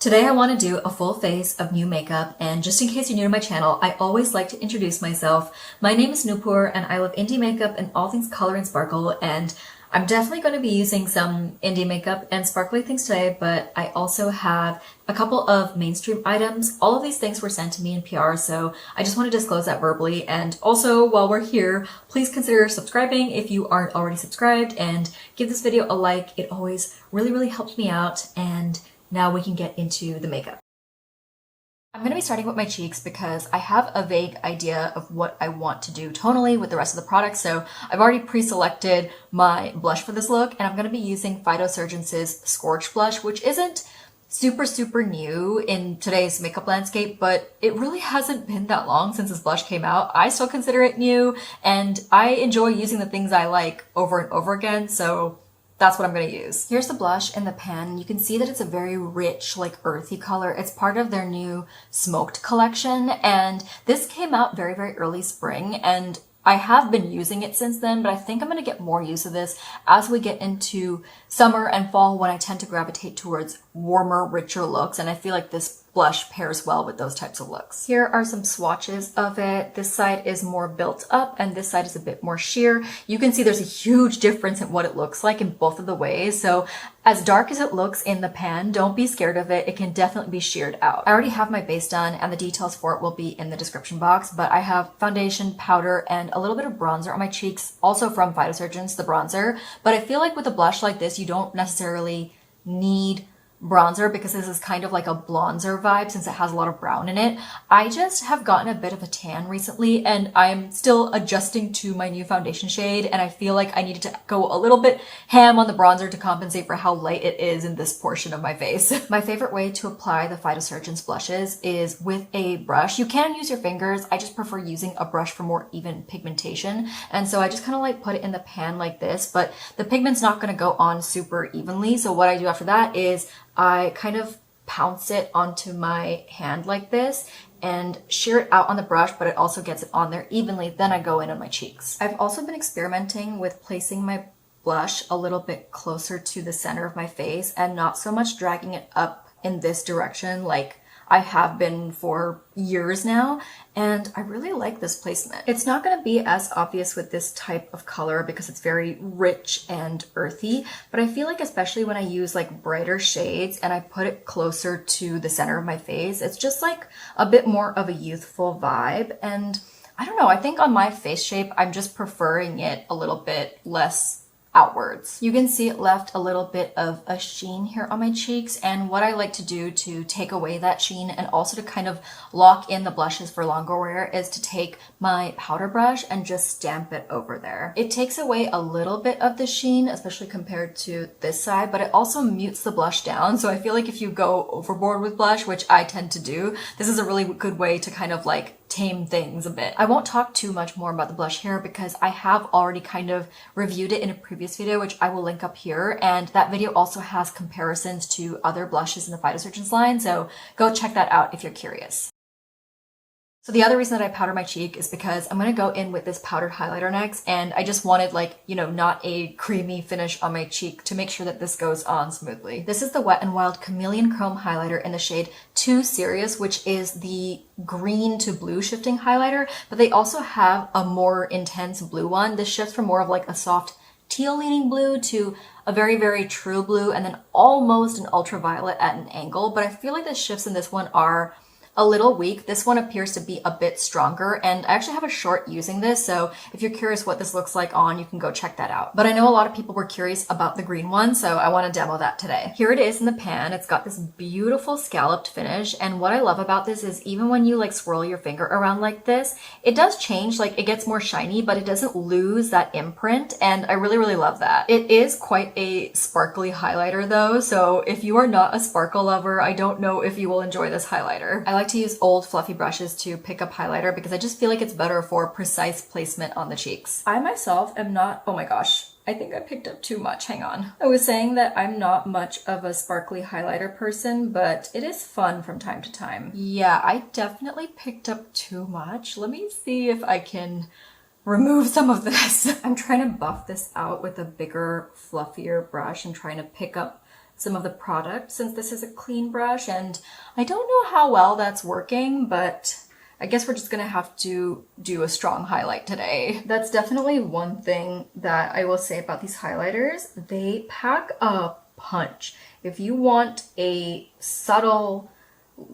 Today I want to do a full face of new makeup, and just in case you're new to my channel, I always like to introduce myself. My name is Nupur and I love indie makeup and all things color and sparkle, and I'm definitely going to be using some indie makeup and sparkly things today, but I also have a couple of mainstream items. All of these things were sent to me in PR, so I just want to disclose that verbally. And also, while we're here, please consider subscribing if you aren't already subscribed, and give this video a like. It always really helps me out. And now we can get into the makeup. I'm going to be starting with my cheeks because I have a vague idea of what I want to do tonally with the rest of the products. So I've already pre-selected my blush for this look, and I'm going to be using Phytosurgence's Scorch blush, which isn't super new in today's makeup landscape, but it really hasn't been that long since this blush came out. I still consider it new, and I enjoy using the things I like over and over again, so that's what I'm going to use. Here's the blush in the pan. You can see that it's a very rich, like earthy color. It's part of their new Smoked collection, and this came out very early spring, and I have been using it since then, but I think I'm going to get more use of this as we get into summer and fall, when I tend to gravitate towards warmer, richer looks, and I feel like this blush pairs well with those types of looks. Here are some swatches of it. This side is more built up and this side is a bit more sheer. You can see there's a huge difference in what it looks like in both of the ways. So as dark as it looks in the pan, don't be scared of it. It can definitely be sheared out. I already have my base done and the details for it will be in the description box, but I have foundation, powder, and a little bit of bronzer on my cheeks, also from Phytosurgence, the bronzer. But I feel like with a blush like this, you don't necessarily need bronzer because this is kind of like a bronzer vibe since it has a lot of brown in it. I just have gotten a bit of a tan recently and I'm still adjusting to my new foundation shade, and I feel like I needed to go a little bit ham on the bronzer to compensate for how light it is in this portion of my face. My favorite way to apply the Phytosurgence blushes is with a brush. You can use your fingers. I just prefer using a brush for more even pigmentation, and so I just kind of like put it in the pan like this, but the pigment's not going to go on super evenly. So what I do after that is I kind of pounce it onto my hand like this and shear it out on the brush, but it also gets it on there evenly. Then I go in on my cheeks. I've also been experimenting with placing my blush a little bit closer to the center of my face and not so much dragging it up in this direction like I have been for years now, and I really like this placement. It's not going to be as obvious with this type of color because it's very rich and earthy, but I feel like especially when I use like brighter shades and I put it closer to the center of my face, it's just like a bit more of a youthful vibe. And I don't know, I think on my face shape, I'm just preferring it a little bit less outwards. You can see it left a little bit of a sheen here on my cheeks, and what I like to do to take away that sheen and also to kind of lock in the blushes for longer wear is to take my powder brush and just stamp it over there. It takes away a little bit of the sheen, especially compared to this side, but it also mutes the blush down. So I feel like if you go overboard with blush, which I tend to do, this is a really good way to kind of like tame things a bit. I won't talk too much more about the blush here because I have already kind of reviewed it in a previous video, which I will link up here, and that video also has comparisons to other blushes in the Phytosurgence line, so go check that out if you're curious. So the other reason that I powder my cheek is because I'm going to go in with this powdered highlighter next, and I just wanted like, you know, not a creamy finish on my cheek to make sure that this goes on smoothly. This is the Wet n Wild Chameleon Chrome highlighter in the shade Too Serious, which is the green to blue shifting highlighter, but they also have a more intense blue one. This shifts from more of like a soft teal leaning blue to a very true blue, and then almost an ultraviolet at an angle, but I feel like the shifts in this one are a little weak. This one appears to be a bit stronger, and I actually have a short using this, so if you're curious what this looks like on, you can go check that out. But I know a lot of people were curious about the green one, so I want to demo that today. Here it is in the pan. It's got this beautiful scalloped finish, and what I love about this is even when you like swirl your finger around like this, it does change, like it gets more shiny, but it doesn't lose that imprint, and I really love that. It is quite a sparkly highlighter though, so if you are not a sparkle lover, I don't know if you will enjoy this highlighter. I like to use old fluffy brushes to pick up highlighter because I just feel like it's better for precise placement on the cheeks. I myself am not, oh my gosh, I think I picked up too much, hang on. I was saying that I'm not much of a sparkly highlighter person, but it is fun from time to time. Yeah, I definitely picked up too much. Let me see if I can remove some of this. I'm trying to buff this out with a bigger, fluffier brush and trying to pick up some of the product since this is a clean brush, and I don't know how well that's working, but I guess we're just gonna have to do a strong highlight today. That's definitely one thing that I will say about these highlighters. They pack a punch. If you want a subtle,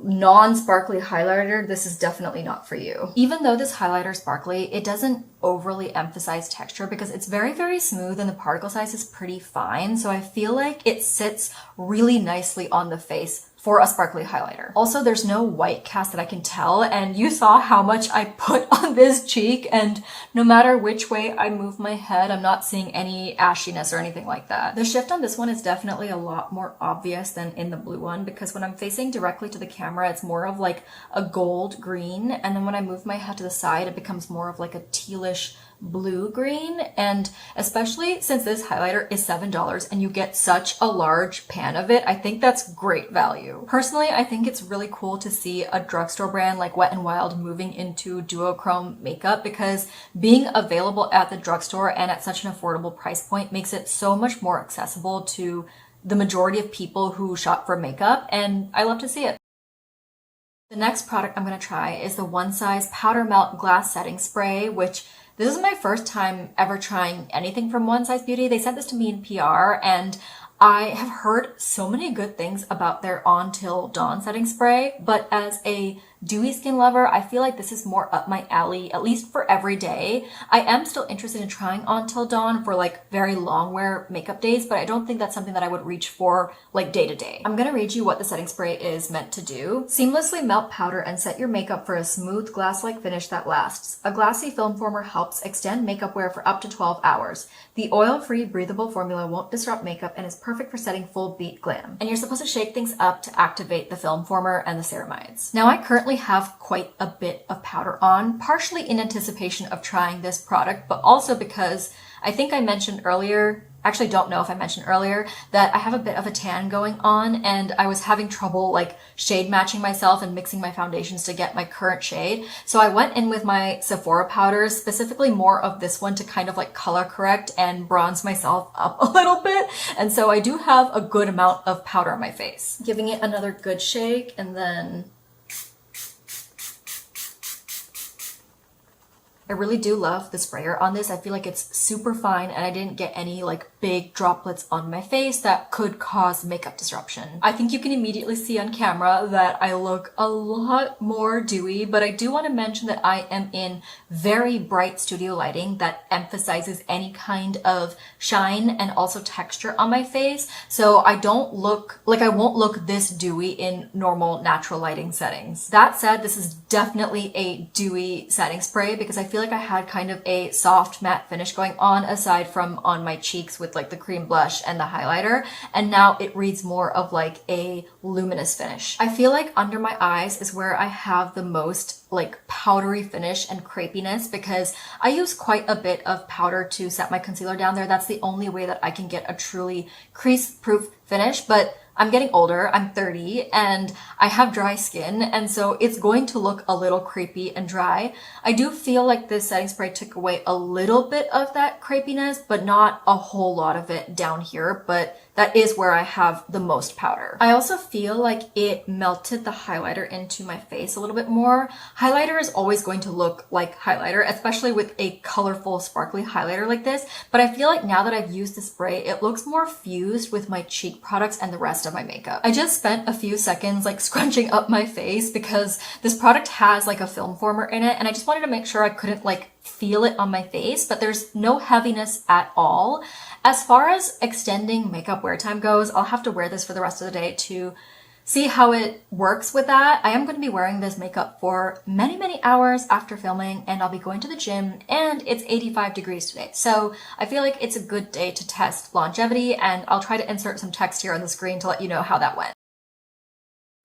non-sparkly highlighter, this is definitely not for you. Even though this highlighter is sparkly, it doesn't overly emphasize texture because it's very, very smooth and the particle size is pretty fine. So I feel like it sits really nicely on the face for a sparkly highlighter. Also, there's no white cast that I can tell, and you saw how much I put on this cheek, and no matter which way I move my head, I'm not seeing any ashiness or anything like that. The shift on this one is definitely a lot more obvious than in the blue one, because when I'm facing directly to the camera, it's more of like a gold green, and then when I move my head to the side, it becomes more of like a tealish blue green. And especially since this highlighter is $7 and you get such a large pan of it, I think that's great value. Personally, I think it's really cool to see a drugstore brand like Wet n Wild moving into duochrome makeup, because being available at the drugstore and at such an affordable price point makes it so much more accessible to the majority of people who shop for makeup, and I love to see it. The next product I'm going to try is the One Size Powder Melt Glass Setting Spray, which this is my first time ever trying anything from One Size Beauty. They sent this to me in PR, and I have heard so many good things about their On Till Dawn setting spray, but as a dewy skin lover, I feel like this is more up my alley, at least for every day. I am still interested in trying On Till Dawn for like very long wear makeup days, but I don't think that's something that I would reach for like day to day. I'm gonna read you what the setting spray is meant to do. Seamlessly melt powder and set your makeup for a smooth glass-like finish that lasts. A glassy film former helps extend makeup wear for up to 12 hours. The oil-free breathable formula won't disrupt makeup and is perfect for setting full beat glam. And you're supposed to shake things up to activate the film former and the ceramides. Now I currently have quite a bit of powder on, partially in anticipation of trying this product, but also because I think I mentioned earlier, actually don't know if I mentioned earlier, that I have a bit of a tan going on and I was having trouble like shade matching myself and mixing my foundations to get my current shade. So I went in with my Sephora powders, specifically more of this one to kind of like color correct and bronze myself up a little bit. And so I do have a good amount of powder on my face. Giving it another good shake, and then I really do love the sprayer on this. I feel like it's super fine and I didn't get any like big droplets on my face that could cause makeup disruption. I think you can immediately see on camera that I look a lot more dewy, but I do want to mention that I am in very bright studio lighting that emphasizes any kind of shine and also texture on my face. So I don't look like I won't look this dewy in normal natural lighting settings. That said, this is definitely a dewy setting spray because I feel like I had kind of a soft matte finish going on aside from on my cheeks with like the cream blush and the highlighter, and now it reads more of like a luminous finish. I feel like under my eyes is where I have the most like powdery finish and crepiness because I use quite a bit of powder to set my concealer down there. That's the only way that I can get a truly crease-proof finish, but I'm getting older, I'm 30, and I have dry skin, and so it's going to look a little crepey and dry. I do feel like this setting spray took away a little bit of that crepiness, but not a whole lot of it down here, but that is where I have the most powder. I also feel like it melted the highlighter into my face a little bit more. Highlighter is always going to look like highlighter, especially with a colorful, sparkly highlighter like this, but I feel like now that I've used the spray, it looks more fused with my cheek products and the rest of my makeup. I just spent a few seconds like scrunching up my face because this product has like a film former in it, and I just wanted to make sure I couldn't like feel it on my face, but there's no heaviness at all. As far as extending makeup wear time goes, I'll have to wear this for the rest of the day to see how it works with that. I am going to be wearing this makeup for many, many hours after filming, and I'll be going to the gym, and it's 85 degrees today. So I feel like it's a good day to test longevity, and I'll try to insert some text here on the screen to let you know how that went.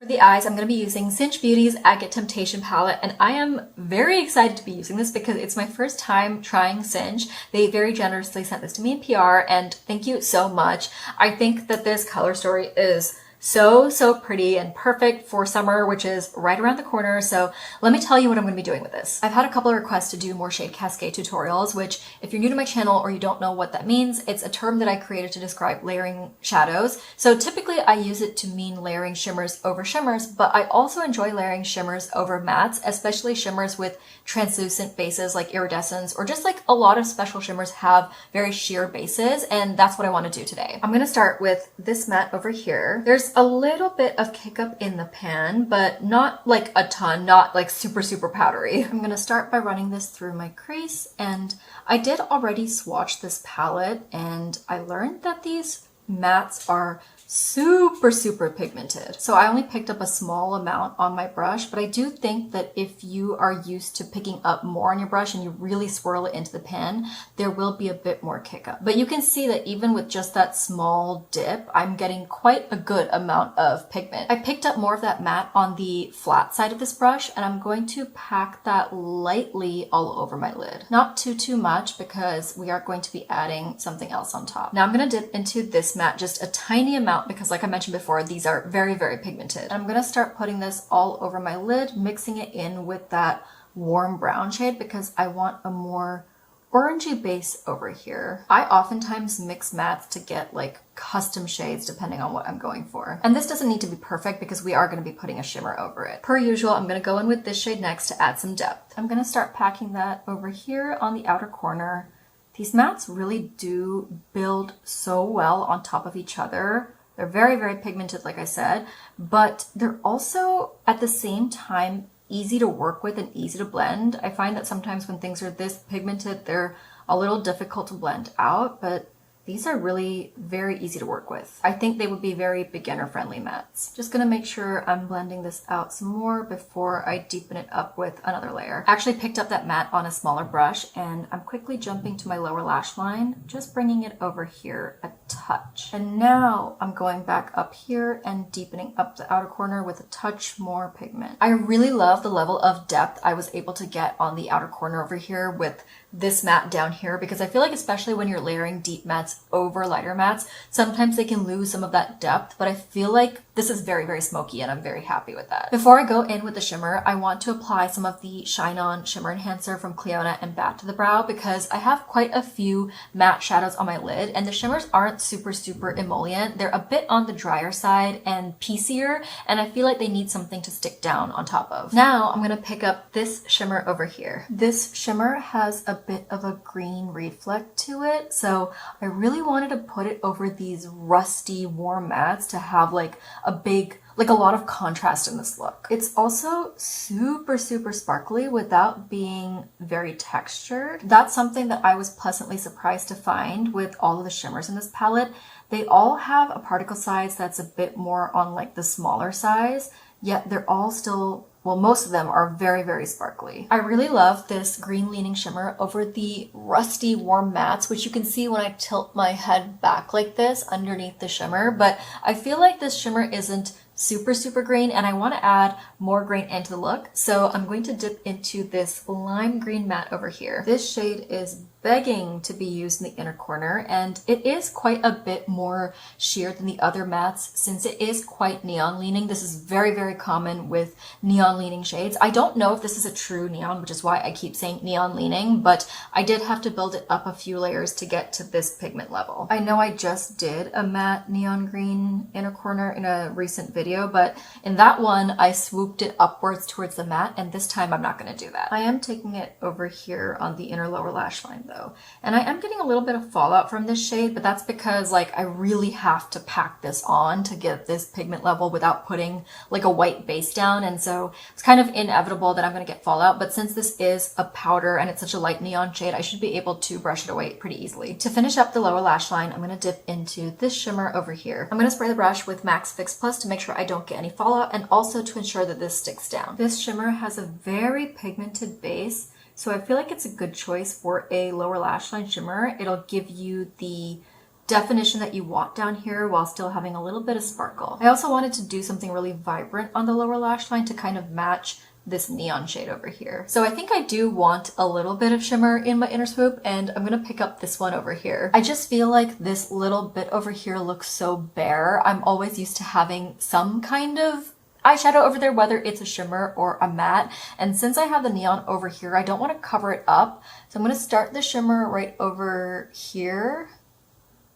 For the eyes, I'm going to be using Singe Beauty's Agate Temptation palette, and I am very excited to be using this because it's my first time trying Singe. They very generously sent this to me in PR, and thank you so much. I think that this color story is so pretty and perfect for summer, which is right around the corner. So let me tell you what I'm going to be doing with this. I've had a couple of requests to do more shade cascade tutorials, which if you're new to my channel or you don't know what that means, it's a term that I created to describe layering shadows. So typically I use it to mean layering shimmers over shimmers, but I also enjoy layering shimmers over mattes, especially shimmers with translucent bases like iridescence, or just like a lot of special shimmers have very sheer bases, and that's what I want to do today. I'm going to start with this matte over here. There's a little bit of kick up in the pan, but not like a ton, not like super powdery. I'm going to start by running this through my crease, and I did already swatch this palette, and I learned that these mattes are super pigmented. So I only picked up a small amount on my brush, but I do think that if you are used to picking up more on your brush and you really swirl it into the pan, there will be a bit more kick up. But you can see that even with just that small dip, I'm getting quite a good amount of pigment. I picked up more of that matte on the flat side of this brush, and I'm going to pack that lightly all over my lid. Not too much, because we are going to be adding something else on top. Now I'm going to dip into this matte just a tiny amount, because like I mentioned before, these are very pigmented. And I'm going to start putting this all over my lid, mixing it in with that warm brown shade because I want a more orangey base over here. I oftentimes mix mattes to get like custom shades depending on what I'm going for. And this doesn't need to be perfect because we are going to be putting a shimmer over it. Per usual, I'm going to go in with this shade next to add some depth. I'm going to start packing that over here on the outer corner. These mattes really do build so well on top of each other. They're very pigmented, like I said, but they're also at the same time easy to work with and easy to blend. I find that sometimes when things are this pigmented, they're a little difficult to blend out, but these are really very easy to work with. I think they would be very beginner-friendly mattes. Just gonna make sure I'm blending this out some more before I deepen it up with another layer. I actually picked up that matte on a smaller brush, and I'm quickly jumping to my lower lash line, just bringing it over here a touch. And now I'm going back up here and deepening up the outer corner with a touch more pigment. I really love the level of depth I was able to get on the outer corner over here with this matte down here, because I feel like especially when you're layering deep mattes over lighter mattes, sometimes they can lose some of that depth, but I feel like this is very smoky and I'm very happy with that. Before I go in with the shimmer, I want to apply some of the Shine On Shimmer Enhancer from Cleona and Bat to the Brow, because I have quite a few matte shadows on my lid and the shimmers aren't super emollient. They're a bit on the drier side and piecier, and I feel like they need something to stick down on top of. Now I'm going to pick up this shimmer over here. This shimmer has a bit of a green reflect to it, so I really wanted to put it over these rusty warm mattes to have like a lot of contrast in this look. It's also super sparkly without being very textured. That's something that I was pleasantly surprised to find with all of the shimmers in this palette. They all have a particle size that's a bit more on like the smaller size, yet they're all still, well, most of them are very sparkly. I really love this green leaning shimmer over the rusty warm mattes, which you can see when I tilt my head back like this underneath the shimmer, but I feel like this shimmer isn't super green and I want to add more green into the look. So I'm going to dip into this lime green matte over here. This shade is begging to be used in the inner corner, and it is quite a bit more sheer than the other mattes since it is quite neon leaning. This is very common with neon leaning shades. I don't know if this is a true neon, which is why I keep saying neon leaning, but I did have to build it up a few layers to get to this pigment level. I know I just did a matte neon green inner corner in a recent video, but in that one I swooped it upwards towards the matte, and this time I'm not going to do that. I am taking it over here on the inner lower lash line though, and I am getting a little bit of fallout from this shade, but that's because like I really have to pack this on to get this pigment level without putting like a white base down, and so it's kind of inevitable that I'm going to get fallout. But since this is a powder and it's such a light neon shade, I should be able to brush it away pretty easily. To finish up the lower lash line, I'm going to dip into this shimmer over here. I'm going to spray the brush with Max Fix Plus to make sure I don't get any fallout, and also to ensure that this sticks down. This shimmer has a very pigmented base, so I feel like it's a good choice for a lower lash line shimmer. It'll give you the definition that you want down here while still having a little bit of sparkle. I also wanted to do something really vibrant on the lower lash line to kind of match this neon shade over here. So I think I do want a little bit of shimmer in my inner swoop, and I'm gonna pick up this one over here. I just feel like this little bit over here looks so bare. I'm always used to having some kind of eyeshadow over there, whether it's a shimmer or a matte. And since I have the neon over here, I don't want to cover it up. So I'm going to start the shimmer right over here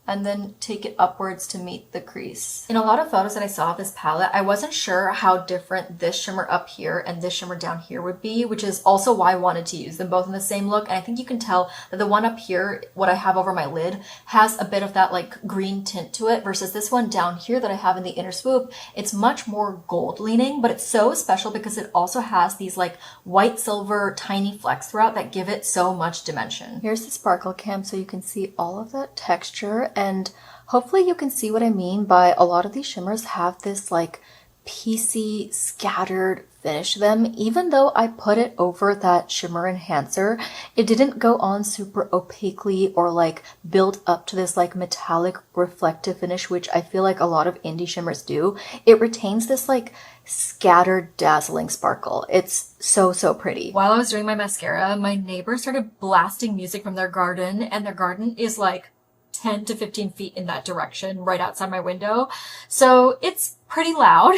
and then take it upwards to meet the crease. In a lot of photos that I saw of this palette, I wasn't sure how different this shimmer up here and this shimmer down here would be, which is also why I wanted to use them both in the same look. And I think you can tell that the one up here, what I have over my lid, has a bit of that like green tint to it versus this one down here that I have in the inner swoop. It's much more gold leaning, but it's so special because it also has these like white silver tiny flecks throughout that give it so much dimension. Here's the sparkle cam so you can see all of that texture. And hopefully you can see what I mean by a lot of these shimmers have this like piecey, scattered finish to them. Even though I put it over that shimmer enhancer, it didn't go on super opaquely or like build up to this like metallic reflective finish, which I feel like a lot of indie shimmers do. It retains this like scattered, dazzling sparkle. It's so, so pretty. While I was doing my mascara, my neighbor started blasting music from their garden, and their garden is like 10 to 15 feet in that direction right outside my window. So it's pretty loud,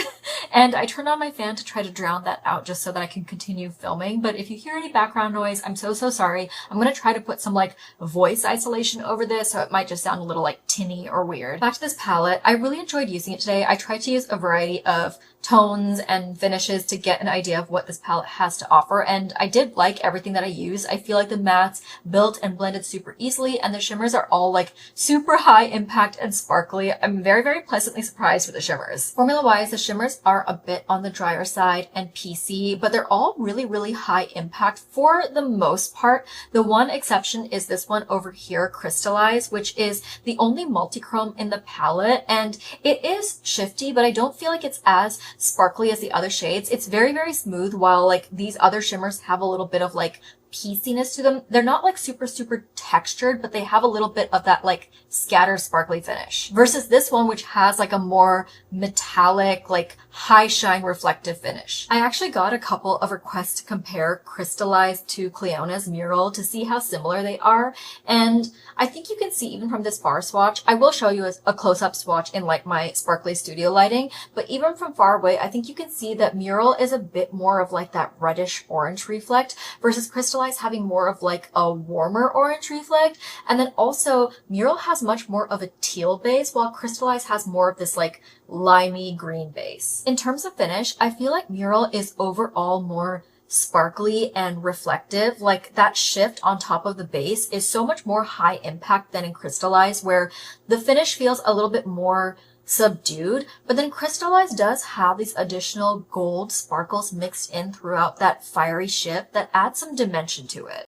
and I turned on my fan to try to drown that out just so that I can continue filming. But if you hear any background noise, I'm so sorry. I'm going to try to put some like voice isolation over this, so it might just sound a little like tinny or weird. Back to this palette, I really enjoyed using it today. I tried to use a variety of tones and finishes to get an idea of what this palette has to offer, and I did like everything that I used. I feel like the mattes built and blended super easily, and the shimmers are all like super high impact and sparkly. I'm very pleasantly surprised with the shimmers. Formula-wise, the shimmers are a bit on the drier side and piecey, but they're all really high impact for the most part. The one exception is this one over here, Crystallize, which is the only multi-chrome in the palette, and it is shifty, but I don't feel like it's as sparkly as the other shades. It's very smooth, while like these other shimmers have a little bit of like pieciness to them. They're not like super textured, but they have a little bit of that like scattered sparkly finish versus this one, which has like a more metallic, like high shine reflective finish. I actually got a couple of requests to compare Crystallized to Cleona's Mural to see how similar they are, and I think you can see even from this far swatch. I will show you a close-up swatch in like my sparkly studio lighting, but even from far away, I think you can see that Mural is a bit more of like that reddish orange reflect versus Crystallize having more of like a warmer orange reflect. And then also Mural has much more of a teal base, while Crystallize has more of this like limey green base. In terms of finish, I feel like Mural is overall more sparkly and reflective. Like that shift on top of the base is so much more high impact than in Crystallize, where the finish feels a little bit more subdued, but then Crystallize does have these additional gold sparkles mixed in throughout that fiery shift that adds some dimension to it.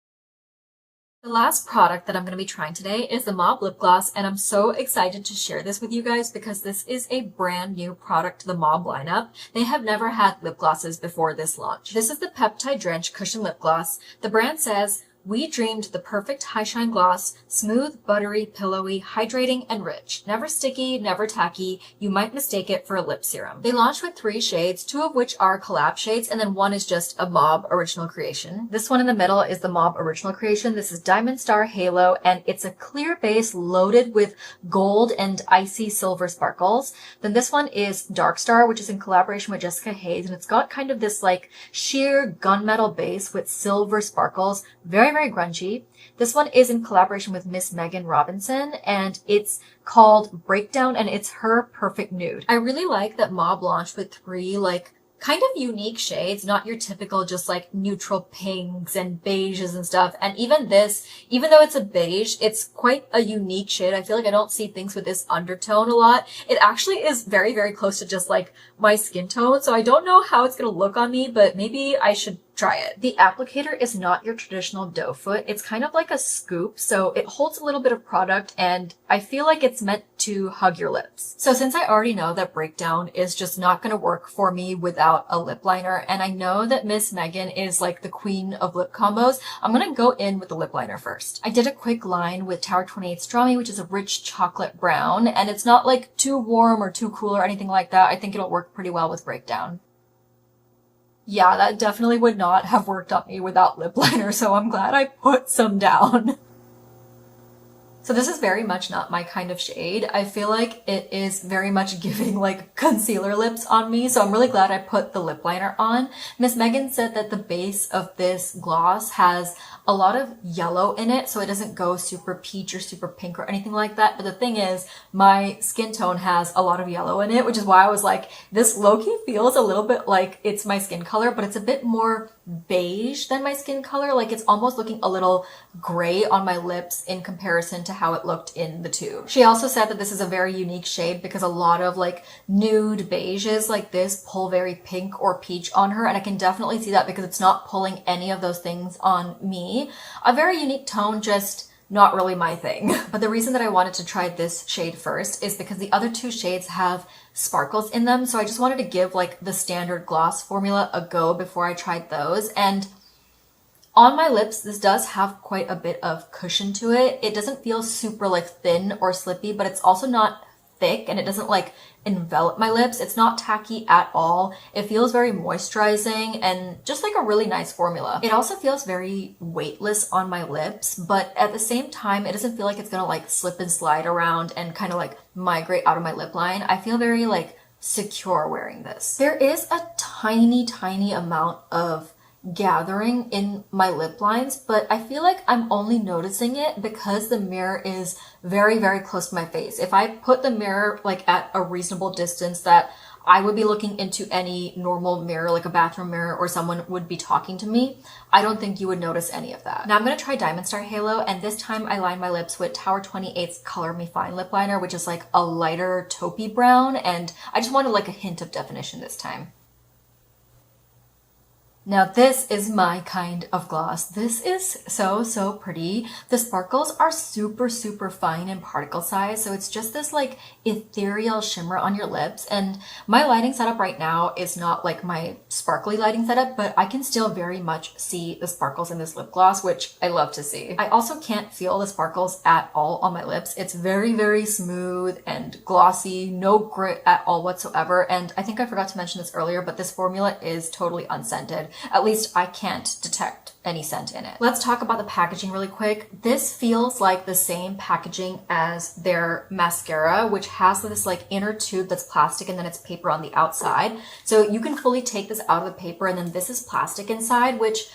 The last product that I'm going to be trying today is the Mauve Lip Gloss, and I'm so excited to share this with you guys because this is a brand new product to the Mauve lineup. They have never had lip glosses before this launch. This is the Peptide Drench Cushion Lip Gloss. The brand says, "We dreamed the perfect high shine gloss, smooth, buttery, pillowy, hydrating, and rich. Never sticky, never tacky. You might mistake it for a lip serum." They launched with 3 shades, 2 of which are collab shades, and then 1 is just a Mauve original creation. This one in the middle is the Mauve original creation. This is Diamond Star Halo, and it's a clear base loaded with gold and icy silver sparkles. Then this one is Dark Star, which is in collaboration with Jessica Hayes, and it's got kind of this like sheer gunmetal base with silver sparkles. Very grungy. This one is in collaboration with Miss Megan Robinson, and it's called Breakdown, and it's her perfect nude. I really like that Mauve launched with 3 like kind of unique shades, not your typical just like neutral pinks and beiges and stuff. And even this, even though it's a beige, it's quite a unique shade. I feel like I don't see things with this undertone a lot. It actually is very close to just like my skin tone, so I don't know how it's gonna look on me, but maybe I should try it. The applicator is not your traditional doe foot. It's kind of like a scoop, so it holds a little bit of product, and I feel like it's meant to hug your lips. So since I already know that Breakdown is just not going to work for me without a lip liner, and I know that Miss Megan is like the queen of lip combos, I'm going to go in with the lip liner first. I did a quick line with Tower 28 Strawmy, which is a rich chocolate brown, and it's not like too warm or too cool or anything like that. I think it'll work pretty well with Breakdown. Yeah, that definitely would not have worked on me without lip liner, so I'm glad I put some down. So this is very much not my kind of shade. I feel like it is very much giving like concealer lips on me, so I'm really glad I put the lip liner on. Miss Megan said that the base of this gloss has a lot of yellow in it, so it doesn't go super peach or super pink or anything like that. But the thing is, my skin tone has a lot of yellow in it, which is why I was like, this low-key feels a little bit like it's my skin color, but it's a bit more beige than my skin color. Like it's almost looking a little gray on my lips in comparison to how it looked in the tube. She also said that this is a very unique shade because a lot of like nude beiges like this pull very pink or peach on her, and I can definitely see that because it's not pulling any of those things on me. A very unique tone, just not really my thing. But the reason that I wanted to try this shade first is because the other two shades have sparkles in them, so I just wanted to give like the standard gloss formula a go before I tried those. And on my lips, this does have quite a bit of cushion to it. It doesn't feel super like thin or slippy, but it's also not thick, and it doesn't like envelop my lips. It's not tacky at all. It feels very moisturizing and just like a really nice formula. It also feels very weightless on my lips, but at the same time, it doesn't feel like it's gonna like slip and slide around and kind of like migrate out of my lip line. I feel very like secure wearing this. There is a tiny amount of gathering in my lip lines, but I feel like I'm only noticing it because the mirror is very close to my face. If I put the mirror like at a reasonable distance that I would be looking into any normal mirror, like a bathroom mirror, or someone would be talking to me, I don't think you would notice any of that. Now I'm going to try Diamond Star Halo, and this time I line my lips with Tower 28's Color Me Fine lip liner, which is like a lighter taupey brown, and I just wanted like a hint of definition this time. Now this is my kind of gloss. This is so pretty. The sparkles are super fine in particle size, so it's just this like ethereal shimmer on your lips. And my lighting setup right now is not like my sparkly lighting setup, but I can still very much see the sparkles in this lip gloss, which I love to see. I also can't feel the sparkles at all on my lips. It's very smooth and glossy, no grit at all whatsoever. And I think I forgot to mention this earlier, but this formula is totally unscented. At least I can't detect any scent in it. Let's talk about the packaging really quick. This feels like the same packaging as their mascara, which has this like inner tube that's plastic and then it's paper on the outside. So you can fully take this out of the paper, and then this is plastic inside, which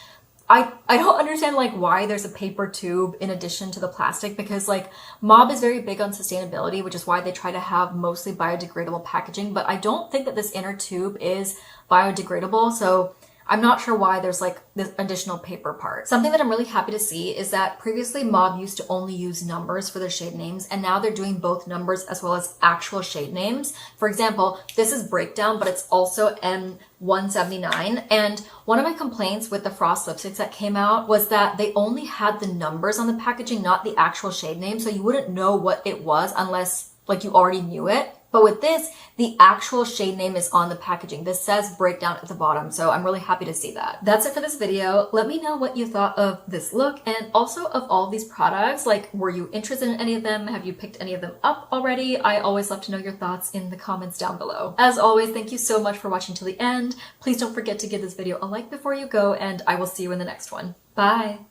I don't understand like why there's a paper tube in addition to the plastic, because like Mob is very big on sustainability, which is why they try to have mostly biodegradable packaging, but I don't think that this inner tube is biodegradable, so I'm not sure why there's like this additional paper part. Something that I'm really happy to see is that previously Mob used to only use numbers for their shade names, and now they're doing both numbers as well as actual shade names. For example, this is Breakdown, but it's also M179. And one of my complaints with the Frost lipsticks that came out was that they only had the numbers on the packaging, not the actual shade name. So you wouldn't know what it was unless like you already knew it. But with this, the actual shade name is on the packaging. This says Breakdown at the bottom, so I'm really happy to see that. That's it for this video. Let me know what you thought of this look and also of all these products. Like, were you interested in any of them? Have you picked any of them up already? I always love to know your thoughts in the comments down below. As always, thank you so much for watching till the end. Please don't forget to give this video a like before you go, and I will see you in the next one. Bye!